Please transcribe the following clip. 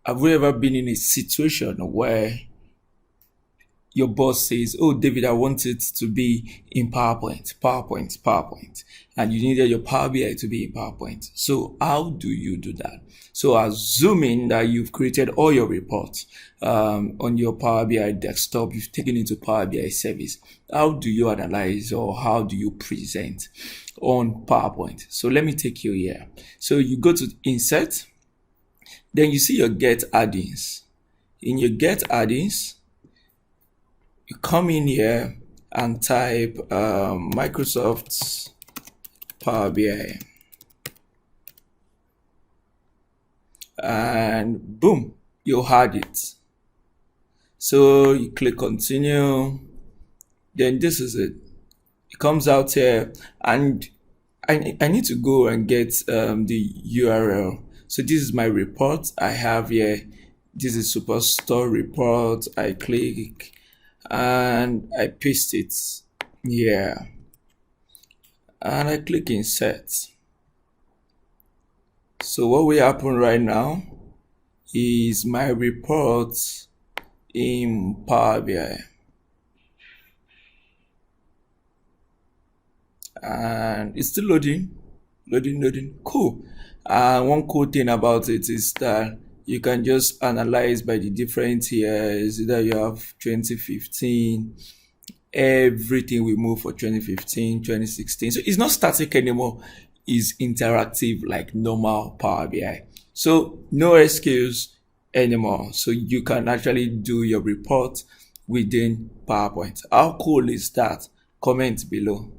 Have you ever been in a situation where your boss says, "Oh, David, I want it to be in PowerPoint, PowerPoint, PowerPoint," and you needed your Power BI to be in PowerPoint? So, how do you do that? So, assuming that you've created all your reports on your Power BI desktop, you've taken it to Power BI service. How do you analyze or how do you present on PowerPoint? So, let me take you here. So, you go to Insert, then you see your Get Add-ins. In your Get Add-ins, you come in here and type Microsoft Power BI, and boom, you had it. So you click continue, then this is it. It comes out here, and I need to go and get the URL. So this is my report I have here. This is Superstore report. I click and I paste it here, and I click insert. So what will happen right now is my report in Power BI, and it's still loading. Cool. And one cool thing about it is that you can just analyze by the different years. Either you have 2015, everything we move for 2015, 2016. So it's not static anymore. It's interactive like normal Power BI. So no excuse anymore. So you can actually do your report within PowerPoint. How cool is that? Comment below.